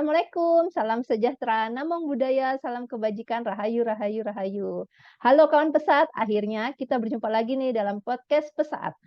Assalamualaikum, salam sejahtera, namong budaya, salam kebajikan, rahayu, rahayu, rahayu. Halo kawan pesat, akhirnya kita berjumpa lagi nih dalam podcast Pesat,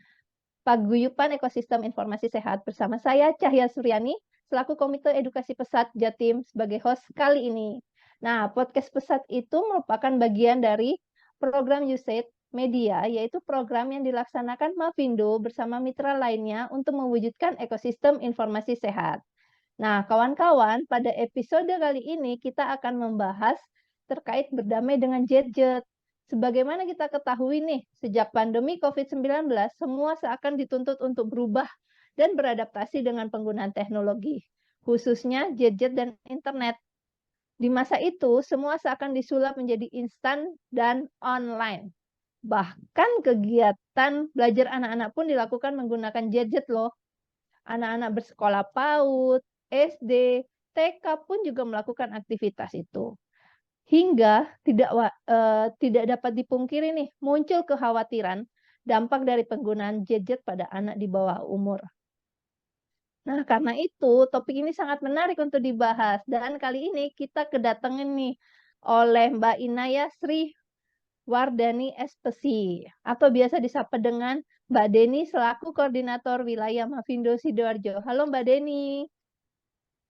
Paguyuban Ekosistem Informasi Sehat bersama saya Cahya Suryani, selaku Komite Edukasi Pesat Jatim sebagai host kali ini. Nah, podcast Pesat itu merupakan bagian dari program USAID Media, yaitu program yang dilaksanakan Mavindo bersama mitra lainnya untuk mewujudkan ekosistem informasi sehat. Nah, kawan-kawan, pada episode kali ini kita akan membahas terkait berdamai dengan gadget. Sebagaimana kita ketahui nih, sejak pandemi COVID-19, semua seakan dituntut untuk berubah dan beradaptasi dengan penggunaan teknologi, khususnya gadget dan internet. Di masa itu, semua seakan disulap menjadi instan dan online. Bahkan kegiatan belajar anak-anak pun dilakukan menggunakan gadget loh. Anak-anak bersekolah PAUD, SD, TK pun juga melakukan aktivitas itu. Hingga tidak dapat dipungkiri nih, muncul kekhawatiran dampak dari penggunaan gadget pada anak di bawah umur. Nah, karena itu topik ini sangat menarik untuk dibahas dan kali ini kita kedatangan nih oleh Mbak Inaya Sri Wardani Espesi atau biasa disapa dengan Mbak Deni selaku Koordinator Wilayah Mavindo Sidoarjo. Halo Mbak Deni,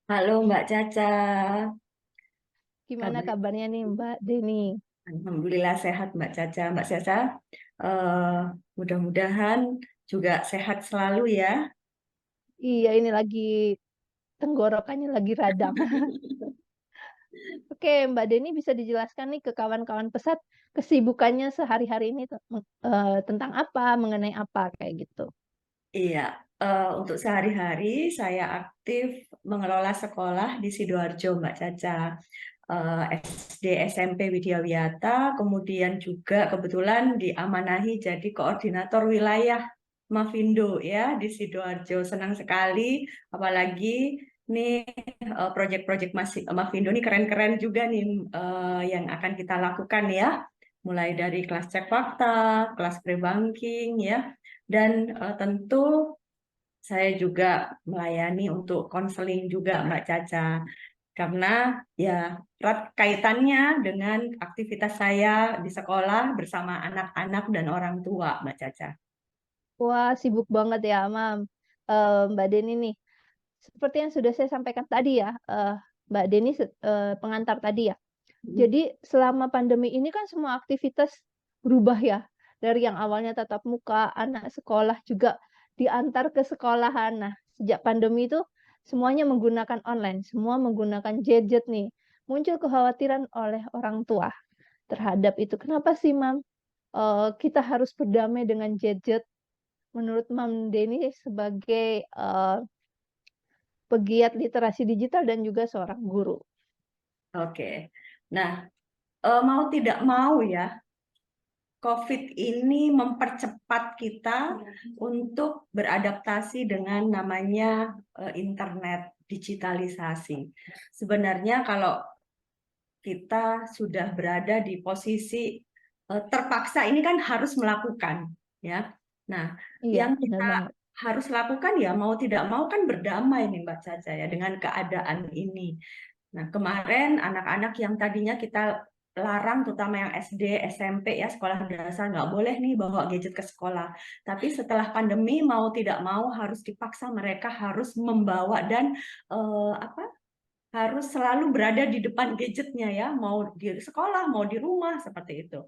Halo Mbak Caca, gimana kabar? kabarnya nih Mbak Deni? Alhamdulillah sehat Mbak Caca. Mbak Caca, eh, mudah-mudahan juga sehat selalu ya. Iya, ini lagi tenggorokannya lagi radang. Oke, Mbak Deni bisa dijelaskan nih ke kawan-kawan pesat kesibukannya sehari-hari ini tentang apa, mengenai apa kayak gitu. Iya, untuk sehari-hari saya aktif mengelola sekolah di Sidoarjo Mbak Caca. SD, SMP Widya Wiyata, kemudian juga kebetulan diamanahi jadi koordinator wilayah Mavindo ya di Sidoarjo. Senang sekali, apalagi nih proyek-proyek Mavindo ini keren-keren juga nih yang akan kita lakukan ya. Mulai dari kelas cek fakta, kelas pre-banking ya, dan tentu saya juga melayani untuk konseling juga Mbak Caca karena ya erat kaitannya dengan aktivitas saya di sekolah bersama anak-anak dan orang tua, Mbak Caca. Wah, sibuk banget ya, Mam. Mbak Deni nih. Seperti yang sudah saya sampaikan tadi ya, Mbak Deni pengantar tadi ya. Jadi selama pandemi ini kan semua aktivitas berubah ya. Dari yang awalnya tatap muka, anak sekolah juga diantar ke sekolahan. Nah, sejak pandemi itu semuanya menggunakan online, semua menggunakan gadget nih. Muncul kekhawatiran oleh orang tua terhadap itu. Kenapa sih, Mam? Kita harus berdamai dengan gadget. Menurut Mam Deni sebagai pegiat literasi digital dan juga seorang guru. Oke. Nah, mau tidak mau ya, COVID ini mempercepat kita untuk beradaptasi dengan namanya internet digitalisasi. Sebenarnya kalau kita sudah berada di posisi terpaksa ini kan harus melakukan ya. Nah, Iya, yang benar kita banget. harus lakukan ya mau tidak mau kan berdamai nih Mbak Caca ya dengan keadaan ini. Nah, kemarin anak-anak yang tadinya kita larang, terutama yang SD, SMP ya, sekolah dasar nggak boleh nih bawa gadget ke sekolah. Tapi setelah pandemi mau tidak mau harus dipaksa mereka harus membawa dan apa harus selalu berada di depan gadgetnya ya, mau di sekolah, mau di rumah, seperti itu.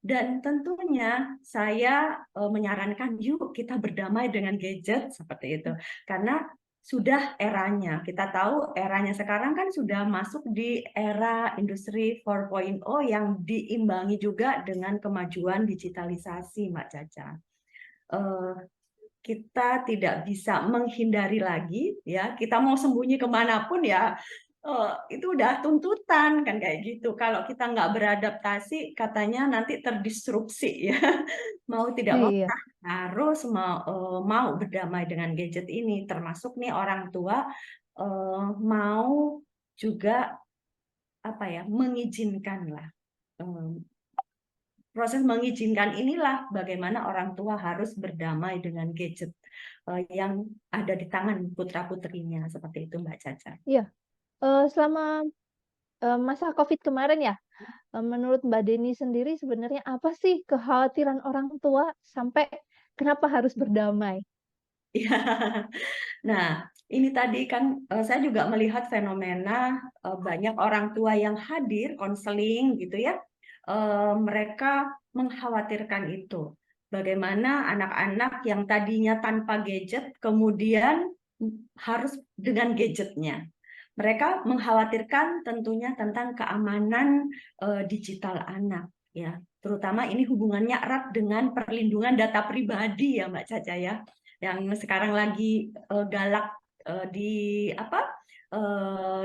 Dan tentunya saya menyarankan yuk kita berdamai dengan gadget seperti itu. Karena sudah eranya, kita tahu eranya sekarang kan sudah masuk di era industri 4.0 yang diimbangi juga dengan kemajuan digitalisasi, Mbak Caca. Eh, kita tidak bisa menghindari lagi ya, kita mau sembunyi kemanapun ya itu udah tuntutan kan kayak gitu. Kalau kita nggak beradaptasi katanya nanti terdisrupsi ya. Mau tidak mau Iya, kita harus mau berdamai dengan gadget ini, termasuk nih orang tua mau juga apa ya mengizinkan lah. Proses mengizinkan inilah bagaimana orang tua harus berdamai dengan gadget yang ada di tangan putra-putrinya seperti itu Mbak Caca. iya. Selama, masa Covid kemarin ya, menurut Mbak Deni sendiri sebenarnya apa sih kekhawatiran orang tua sampai kenapa harus berdamai? Iya. Nah, ini tadi kan saya juga melihat fenomena banyak orang tua yang hadir konseling gitu ya. Mereka mengkhawatirkan itu. Bagaimana anak-anak yang tadinya tanpa gadget kemudian harus dengan gadgetnya. Mereka mengkhawatirkan tentunya tentang keamanan digital anak ya. Terutama ini hubungannya erat dengan perlindungan data pribadi ya Mbak Caca ya. Yang sekarang lagi galak di apa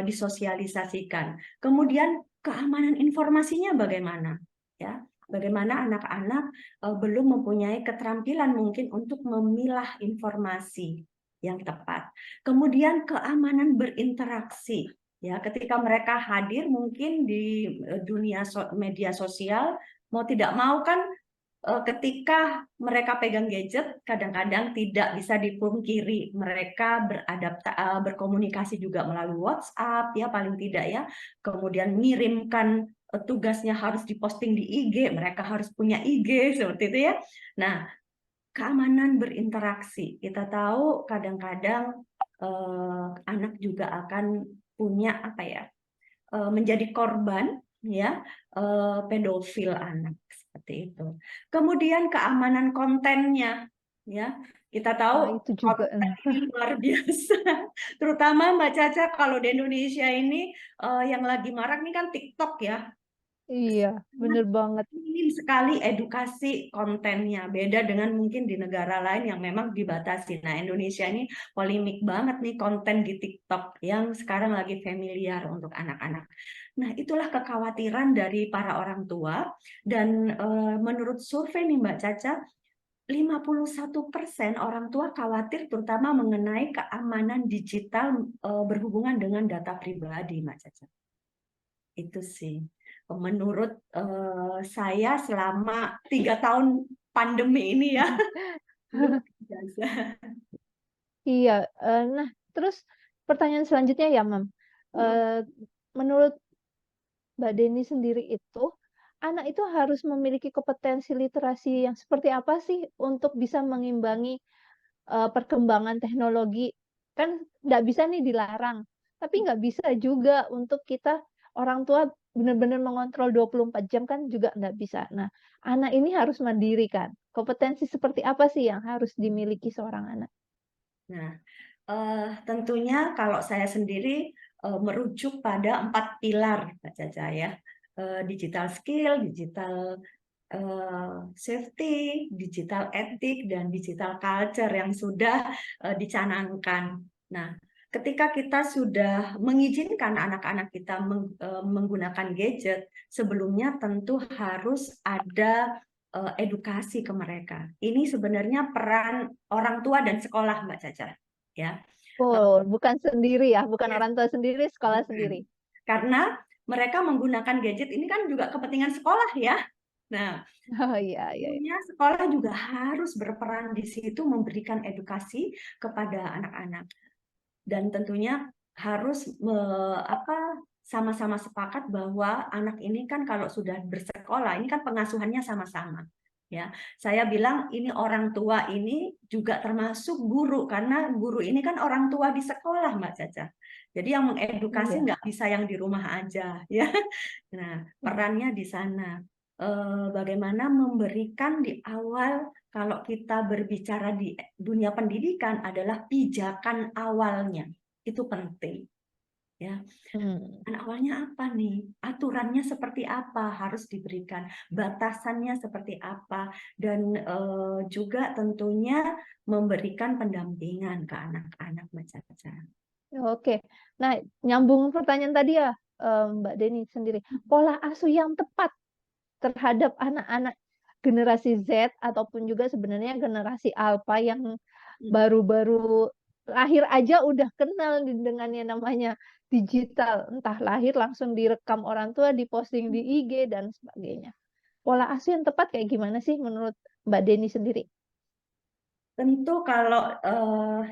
disosialisasikan. Kemudian keamanan informasinya bagaimana? Ya, bagaimana anak-anak belum mempunyai keterampilan mungkin untuk memilah informasi yang tepat. Kemudian keamanan berinteraksi. Ya, ketika mereka hadir mungkin di dunia media sosial, mau tidak mau kan ketika mereka pegang gadget, kadang-kadang tidak bisa dipungkiri mereka berkomunikasi juga melalui WhatsApp ya paling tidak ya. Kemudian mengirimkan tugasnya harus diposting di IG, mereka harus punya IG seperti itu ya. Nah, keamanan berinteraksi. Kita tahu kadang-kadang anak juga akan punya apa ya? Menjadi korban ya pedofil anak seperti itu. Kemudian keamanan kontennya ya. Kita Wah, tahu itu juga. konten ini luar biasa. Terutama Mbak Caca kalau di Indonesia ini yang lagi marak nih kan TikTok ya. Iya, bener banget. Minim sekali edukasi kontennya, beda dengan mungkin di negara lain yang memang dibatasi. Nah, Indonesia ini polemik banget nih konten di TikTok yang sekarang lagi familiar untuk anak-anak. Nah, itulah kekhawatiran dari para orang tua dan menurut survei nih Mbak Caca, 51% orang tua khawatir terutama mengenai keamanan digital berhubungan dengan data pribadi, Mbak Caca. Itu sih menurut saya selama 3 tahun pandemi ini ya. Luar biasa. Iya, nah terus pertanyaan selanjutnya ya, Mm, eee, menurut Mbak Deni sendiri itu, anak itu harus memiliki kompetensi literasi yang seperti apa sih untuk bisa mengimbangi, perkembangan teknologi? Kan nggak bisa nih dilarang, tapi nggak bisa juga untuk kita orang tua benar-benar mengontrol 24 jam kan juga nggak bisa. Nah, anak ini harus mandiri kan. Kompetensi seperti apa sih yang harus dimiliki seorang anak? Nah, tentunya kalau saya sendiri merujuk pada 4 pilar, Mbak Caca ya. Digital skill, digital safety, digital etik, dan digital culture yang sudah dicanangkan. Nah, ketika kita sudah mengizinkan anak-anak kita menggunakan gadget, sebelumnya tentu harus ada edukasi ke mereka. Ini sebenarnya peran orang tua dan sekolah, Mbak Caca. Ya, Oh, bukan sendiri ya, bukan yes, orang tua sendiri, sekolah sendiri. bukan. Karena mereka menggunakan gadget ini kan juga kepentingan sekolah ya. Nah, Oh, iya iya iya. tentunya sekolah juga harus berperan di situ memberikan edukasi kepada anak-anak dan tentunya harus sama-sama sepakat bahwa anak ini kan kalau sudah bersekolah ini kan pengasuhannya sama-sama ya. Saya bilang ini orang tua ini juga termasuk guru karena guru ini kan orang tua di sekolah Mbak Caca. Jadi yang mengedukasi Iya. nggak bisa yang di rumah aja ya. Nah, perannya di sana. Bagaimana memberikan di awal kalau kita berbicara di dunia pendidikan adalah pijakan awalnya. Itu penting. Ya, Hmm. dan awalnya apa nih? Aturannya seperti apa harus diberikan, batasannya seperti apa, dan juga tentunya memberikan pendampingan ke anak-anak Mbak Caca. Oke. Nah, nyambung pertanyaan tadi ya, Mbak Deni sendiri, pola asuh yang tepat terhadap anak-anak generasi Z ataupun juga sebenarnya generasi alfa yang baru-baru lahir aja udah kenal dengan yang namanya digital, entah lahir langsung direkam orang tua, diposting di IG dan sebagainya. Pola asuh yang tepat kayak gimana sih menurut Mbak Deni sendiri? Tentu kalau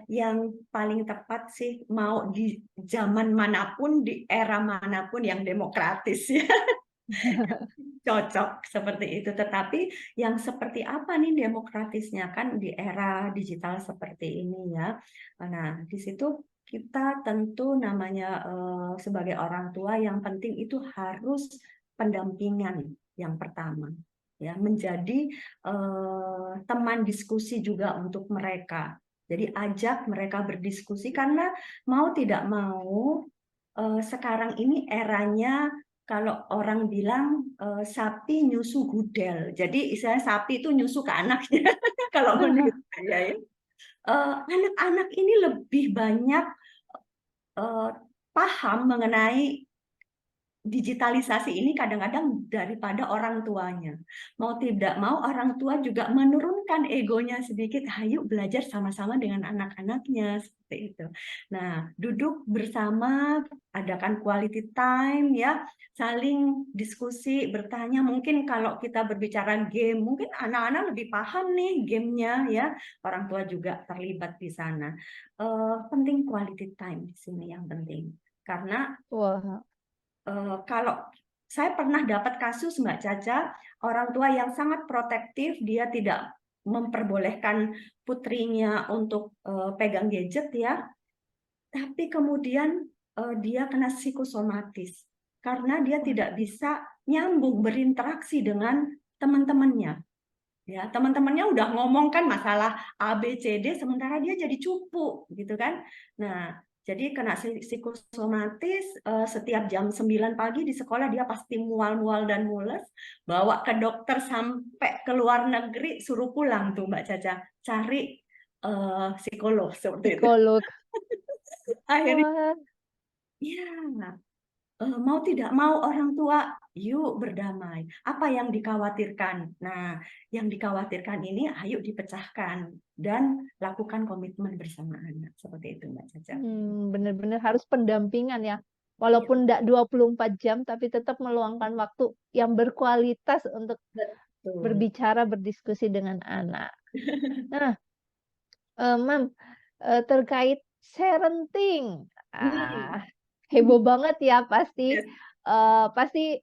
yang paling tepat sih mau di zaman manapun, di era manapun yang demokratis ya. Cocok seperti itu. Tetapi yang seperti apa nih demokratisnya kan di era digital seperti ini ya. Nah, di situ kita tentu namanya sebagai orang tua yang penting itu harus pendampingan yang pertama. Ya, menjadi teman diskusi juga untuk mereka. Jadi ajak mereka berdiskusi karena mau tidak mau sekarang ini eranya kalau orang bilang sapi nyusu gudel. Jadi istilahnya sapi itu nyusu ke anaknya. Kalau menurut saya ya. Anak-anak ini lebih banyak eh, paham mengenai digitalisasi ini kadang-kadang daripada orang tuanya. Mau tidak mau orang tua juga menurunkan egonya sedikit, ayo belajar sama-sama dengan anak-anaknya seperti itu. Nah, duduk bersama, adakan quality time ya, saling diskusi, bertanya. Mungkin kalau kita berbicara game, mungkin anak-anak lebih paham nih gamenya ya. Orang tua juga terlibat di sana. Penting quality time di sini yang penting. Karena Wah, kalau saya pernah dapat kasus Mbak Caca, orang tua yang sangat protektif, dia tidak memperbolehkan putrinya untuk pegang gadget ya, tapi kemudian dia kena psikosomatis karena dia tidak bisa nyambung berinteraksi dengan teman-temannya. Ya, teman-temannya udah ngomong kan masalah A, B, C, D, sementara dia jadi cupu, gitu kan. Nah, jadi kena psikosomatis, setiap jam 9 pagi di sekolah dia pasti mual-mual dan mules, bawa ke dokter sampai ke luar negeri, suruh pulang tuh Mbak Caca, cari psikolog, seperti itu. psikolog. Akhirnya, Wah, ya, mau tidak mau orang tua, yuk berdamai. Apa yang dikhawatirkan? Nah, yang dikhawatirkan ini ayo dipecahkan dan lakukan komitmen bersama anak. Seperti itu, Mbak Caca. bener-bener harus pendampingan ya. Iya, Walaupun enggak 24 jam, tapi tetap meluangkan waktu yang berkualitas untuk betul. berbicara, berdiskusi dengan anak. Nah, Mam, terkait parenting, Hmm. heboh banget ya pasti, Yes. pasti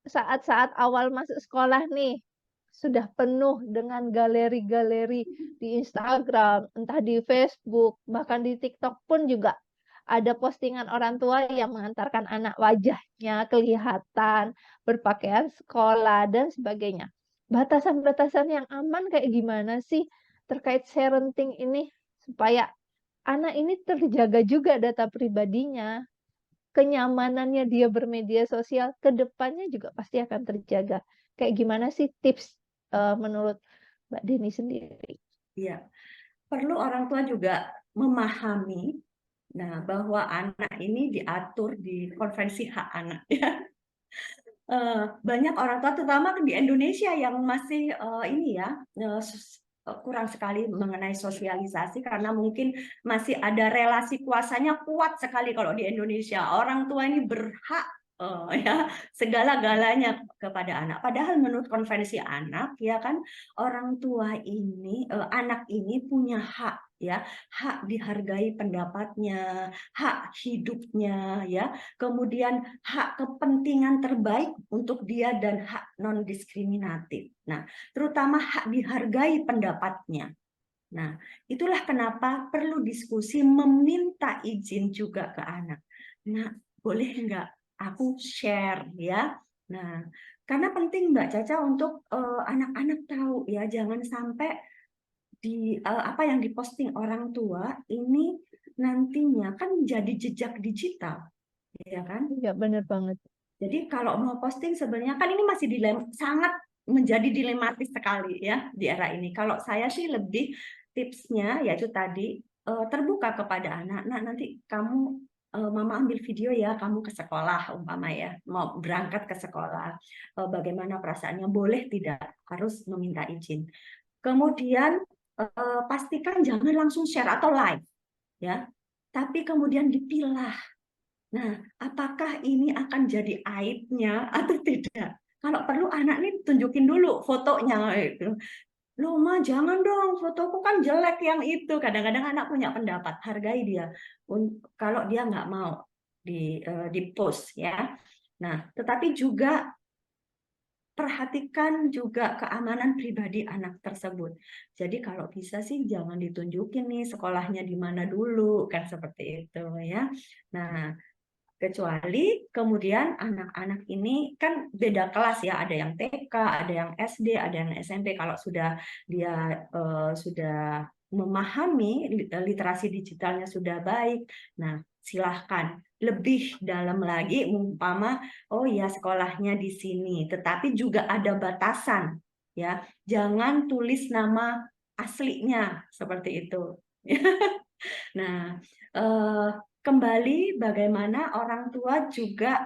saat-saat awal masuk sekolah nih, sudah penuh dengan galeri-galeri di Instagram, entah di Facebook, bahkan di TikTok pun juga ada postingan orang tua yang mengantarkan anak wajahnya kelihatan, berpakaian sekolah, dan sebagainya. Batasan-batasan yang aman kayak gimana sih terkait parenting ini, supaya anak ini terjaga juga data pribadinya? Kenyamanannya dia bermedia sosial, ke depannya juga pasti akan terjaga. Kayak gimana sih tips, menurut Mbak Deni sendiri? Iya. Perlu orang tua juga memahami, nah, bahwa anak ini diatur di Konvensi Hak Anak. Ya. Banyak orang tua terutama di Indonesia yang masih ini ya kurang sekali mengenai sosialisasi karena mungkin masih ada relasi kuasanya kuat sekali kalau di Indonesia. Orang tua ini berhak ya segala-galanya kepada anak. Padahal menurut konvensi anak ya kan orang tua ini anak ini punya hak ya, hak dihargai pendapatnya, hak hidupnya ya. Kemudian hak kepentingan terbaik untuk dia dan hak non-diskriminatif. Nah, terutama hak dihargai pendapatnya. Nah, itulah kenapa perlu diskusi meminta izin juga ke anak. Nah, boleh nggak aku share ya? Nah, karena penting Mbak Caca untuk anak-anak tahu ya, jangan sampai di apa yang diposting orang tua ini nantinya kan jadi jejak digital, ya kan? Iya, bener banget. Jadi kalau mau posting sebenarnya kan ini masih sangat menjadi dilematis sekali ya di era ini. Kalau saya sih lebih tipsnya yaitu tadi terbuka kepada anak. Nah, nanti kamu mama ambil video ya, kamu ke sekolah umpama ya, mau berangkat ke sekolah. Bagaimana perasaannya? Boleh tidak? Harus meminta izin. Kemudian pastikan jangan langsung share atau live ya. Tapi kemudian dipilah. Nah, apakah ini akan jadi aibnya atau tidak? Kalau perlu anak ini tunjukin dulu fotonya itu. Loh Ma, jangan dong, fotoku kan jelek yang itu. Kadang-kadang anak punya pendapat, hargai dia. Kalau dia nggak mau di post ya. Nah, tetapi juga perhatikan juga keamanan pribadi anak tersebut. Jadi kalau bisa sih jangan ditunjukin nih sekolahnya di mana dulu, kan seperti itu ya. Nah, kecuali kemudian anak-anak ini kan beda kelas ya, ada yang TK, ada yang SD, ada yang SMP. Kalau dia sudah memahami literasi digitalnya sudah baik, nah silahkan lebih dalam lagi, umpama oh ya sekolahnya di sini, tetapi juga ada batasan ya, jangan tulis nama aslinya seperti itu. Nah, eh, kembali bagaimana orang tua juga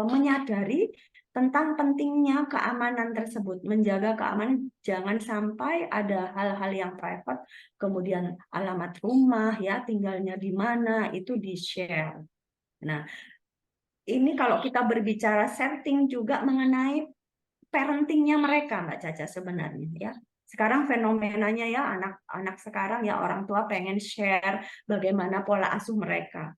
menyadari tentang pentingnya keamanan tersebut, menjaga keamanan, jangan sampai ada hal-hal yang private, kemudian alamat rumah ya, tinggalnya di mana itu di-share. Nah, ini kalau kita berbicara setting juga mengenai parentingnya mereka, Mbak Caca sebenarnya ya. Sekarang fenomenanya ya anak-anak sekarang ya orang tua pengen share bagaimana pola asuh mereka.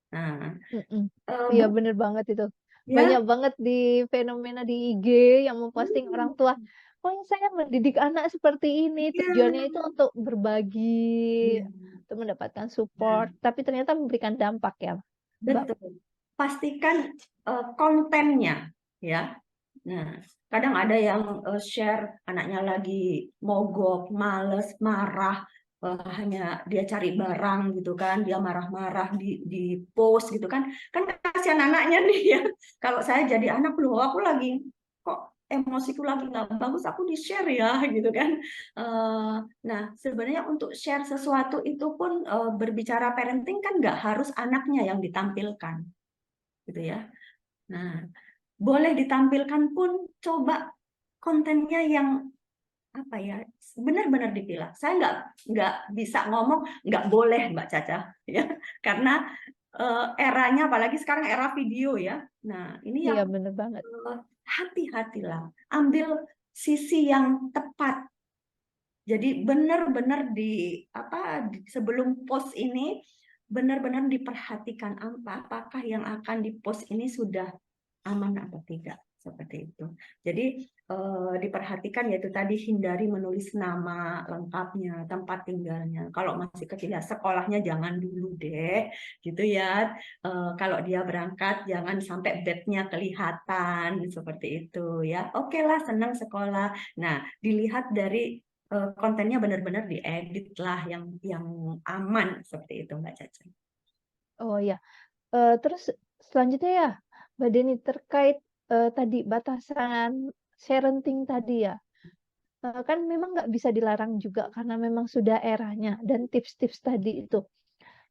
Nah, Mm-mm. Iya bener banget itu. Banyak ya, banget di fenomena di IG yang memposting orang tua. Oh saya mendidik anak seperti ini. Tujuannya ya, itu untuk berbagi, ya. untuk mendapatkan support. Nah, Tapi ternyata memberikan dampak ya, Mbak. betul. Pastikan kontennya ya. Nah, kadang ada yang share anaknya lagi mogok, males, marah, hanya dia cari barang gitu kan, dia marah-marah di post gitu kan. Kan kasihan anaknya nih ya. Kalau saya jadi anak, loh aku lagi kok emosiku lagi nggak bagus, aku di-share ya gitu kan. Nah, sebenarnya untuk share sesuatu itu pun berbicara parenting kan nggak harus anaknya yang ditampilkan gitu ya. Nah, boleh ditampilkan pun coba kontennya yang apa ya, benar-benar dipilah. Saya nggak bisa ngomong nggak boleh Mbak Caca ya, karena eranya apalagi sekarang era video ya. Nah ini yang Iya bener banget. hati-hatilah, ambil sisi yang tepat. Jadi benar-benar sebelum post ini benar-benar diperhatikan apakah yang akan dipost ini sudah aman atau tidak seperti itu. Jadi diperhatikan yaitu tadi hindari menulis nama lengkapnya, tempat tinggalnya. Kalau masih kecil ya sekolahnya jangan dulu deh, gitu ya. Kalau dia berangkat jangan sampai bednya kelihatan seperti itu ya. Oke lah senang sekolah. Nah dilihat dari kontennya benar-benar diedit lah yang aman seperti itu Mbak Caca. Oh ya. Terus selanjutnya ya, Mbak Deni terkait tadi batasan parenting tadi ya. Kan memang nggak bisa dilarang juga karena memang sudah eranya dan tips-tips tadi itu.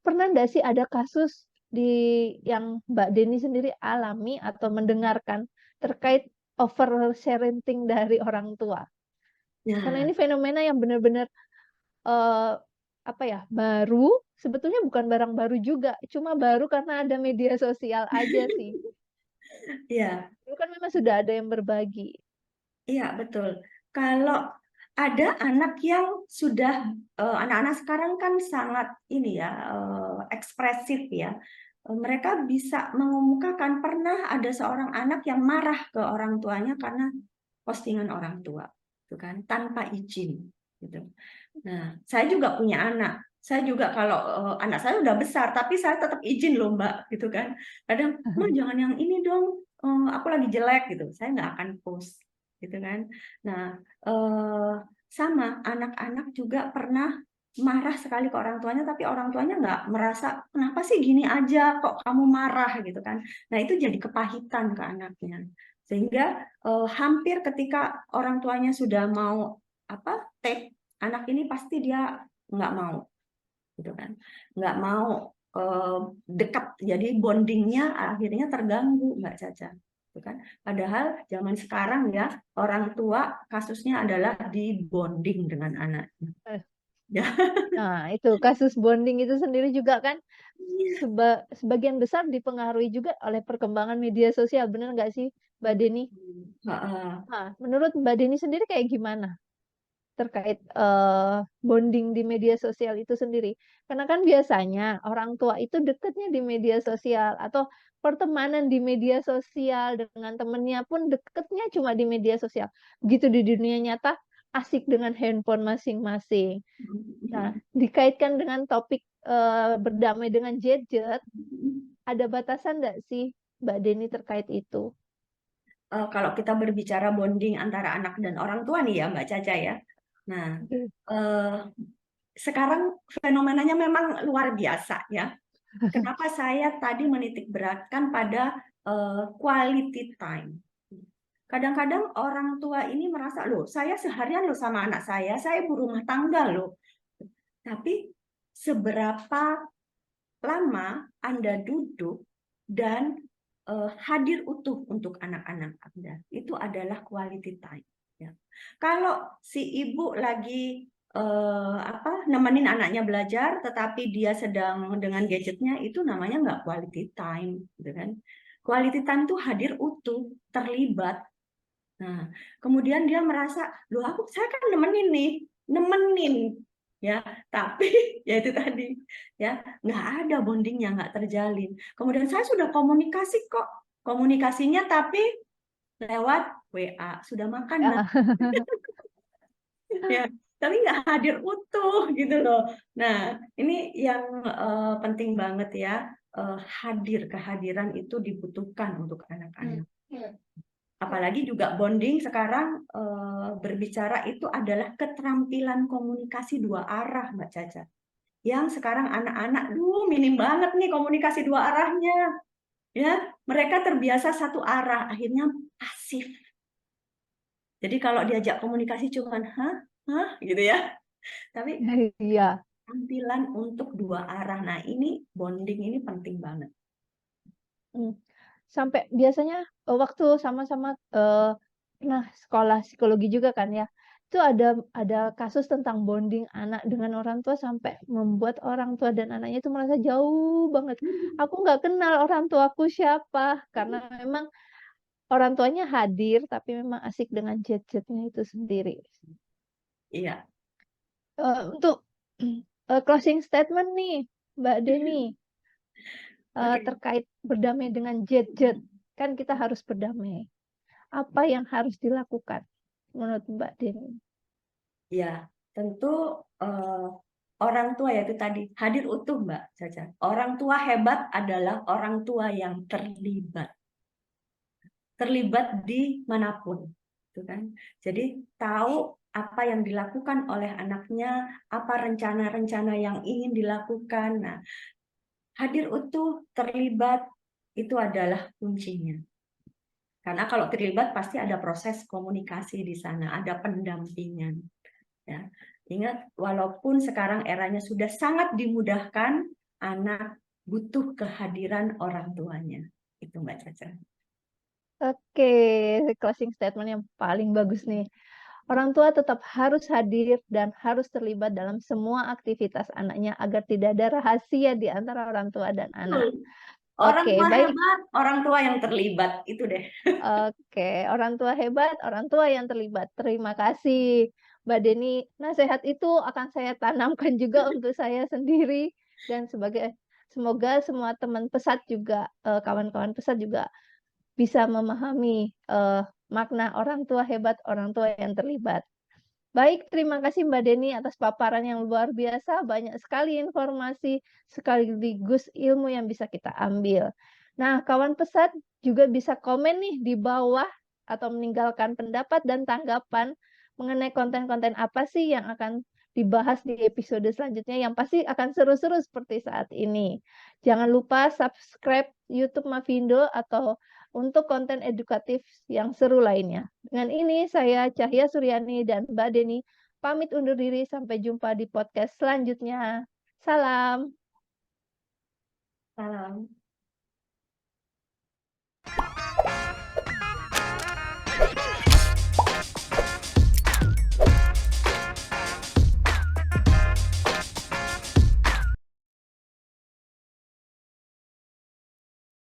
Pernah nggak sih ada kasus di yang Mbak Deni sendiri alami atau mendengarkan terkait over parenting dari orang tua? Karena Ya, ini fenomena yang benar-benar eee, apa ya, baru, sebetulnya bukan barang baru juga, cuma baru karena ada media sosial aja sih. iya. Dulu kan memang sudah ada yang berbagi. Iya, betul. Kalau ada anak yang sudah, anak-anak sekarang kan sangat ini ya, ekspresif ya. Mereka bisa mengemukakan pernah ada seorang anak yang marah ke orang tuanya karena postingan orang tua, gitu kan, tanpa izin, gitu. Nah, saya juga punya anak. Saya juga kalau anak saya udah besar, tapi saya tetap izin loh Mbak, gitu kan. Kadang, Ma jangan yang ini dong, aku lagi jelek gitu. Saya nggak akan post, gitu kan. Nah, sama anak-anak juga pernah marah sekali ke orang tuanya, tapi orang tuanya nggak merasa kenapa sih gini aja, kok kamu marah gitu kan. Nah itu jadi kepahitan ke anaknya. Sehingga hampir ketika orang tuanya sudah mau take, anak ini pasti dia nggak mau gitu kan, nggak mau dekat, jadi bondingnya akhirnya terganggu Mbak Caca, gitu kan. Padahal zaman sekarang ya orang tua kasusnya adalah di bonding dengan anaknya Eh, ya. nah itu kasus bonding itu sendiri juga kan sebagian besar dipengaruhi juga oleh perkembangan media sosial, bener nggak sih, Mbak Deni? Heeh. Nah, menurut Mbak Deni sendiri kayak gimana? terkait, bonding di media sosial itu sendiri. Karena kan biasanya orang tua itu deketnya di media sosial atau pertemanan di media sosial, dengan temennya pun deketnya cuma di media sosial. Begitu di dunia nyata, asik dengan handphone masing-masing. Nah, dikaitkan dengan topik, berdamai dengan gadget, ada batasan nggak sih, Mbak Deni terkait itu? Kalau kita berbicara bonding antara anak dan orang tua nih ya Mbak Caca ya. Nah, Oke. eh, sekarang fenomenanya memang luar biasa ya. Kenapa saya tadi menitik beratkan pada quality time. Kadang-kadang orang tua ini merasa, loh saya seharian loh sama anak saya ibu rumah tangga loh. Tapi seberapa lama Anda duduk dan hadir utuh untuk anak-anak Anda, itu adalah quality time. Ya. Kalau si ibu lagi nemenin anaknya belajar, tetapi dia sedang dengan gadgetnya, itu namanya nggak quality time, gitu kan? Quality time itu hadir utuh, terlibat. Nah, kemudian dia merasa, loh saya kan nemenin, ya, tapi ya itu tadi, ya nggak ada bondingnya, nggak terjalin. Kemudian saya sudah komunikasi kok, komunikasinya tapi lewat WA, sudah makan Ya. ya, tapi nggak hadir utuh gitu loh. Nah, ini yang penting banget ya, kehadiran itu dibutuhkan untuk anak-anak. Apalagi juga bonding sekarang berbicara itu adalah keterampilan komunikasi dua arah, Mbak Caca. Yang sekarang anak-anak, minim banget nih komunikasi dua arahnya. Ya, mereka terbiasa satu arah, akhirnya pasif. Jadi kalau diajak komunikasi cuman hah, gitu ya. Tapi Iya. tampilan untuk dua arah. Nah, ini bonding ini penting banget. Sampai biasanya, waktu sama-sama, pernah sekolah psikologi juga kan ya, itu ada kasus tentang bonding anak dengan orang tua sampai membuat orang tua dan anaknya itu merasa jauh banget. Aku nggak kenal orang tuaku siapa, karena memang orang tuanya hadir, tapi memang asik dengan gadget-nya itu sendiri. Iya. Untuk, closing statement nih, Mbak Deni. Oke. Terkait berdamai dengan gadget, kan kita harus berdamai. Apa yang harus dilakukan menurut Mbak Deni? Ya, tentu orang tua ya itu tadi hadir utuh Mbak Caca. Orang tua hebat adalah orang tua yang terlibat di manapun, gitu kan. Jadi tahu apa yang dilakukan oleh anaknya, apa rencana-rencana yang ingin dilakukan. Nah, hadir utuh, terlibat itu adalah kuncinya. Karena kalau terlibat pasti ada proses komunikasi di sana, ada pendampingan. Ya. Ingat, walaupun sekarang eranya sudah sangat dimudahkan, anak butuh kehadiran orang tuanya. Itu Mbak Caca. Oke, closing statement yang paling bagus nih. Orang tua tetap harus hadir dan harus terlibat dalam semua aktivitas anaknya agar tidak ada rahasia di antara orang tua dan anak. Betul. Orang Oke, tua baik. hebat, orang tua yang terlibat. Itu deh. Oke, orang tua hebat, orang tua yang terlibat. Terima kasih, Mbak Deni. Nasihat itu akan saya tanamkan juga untuk saya sendiri dan semoga semua teman pesat juga, kawan-kawan pesat juga bisa memahami, makna orang tua hebat, orang tua yang terlibat. Baik, terima kasih Mbak Deni atas paparan yang luar biasa, banyak sekali informasi sekaligus ilmu yang bisa kita ambil. Nah, kawan pesat juga bisa komen nih di bawah atau meninggalkan pendapat dan tanggapan mengenai konten-konten apa sih yang akan dibahas di episode selanjutnya yang pasti akan seru-seru seperti saat ini. Jangan lupa subscribe YouTube Mavindo atau untuk konten edukatif yang seru lainnya. Dengan ini saya Cahya Suryani dan Mbak Deni pamit undur diri, sampai jumpa di podcast selanjutnya. Salam. Salam.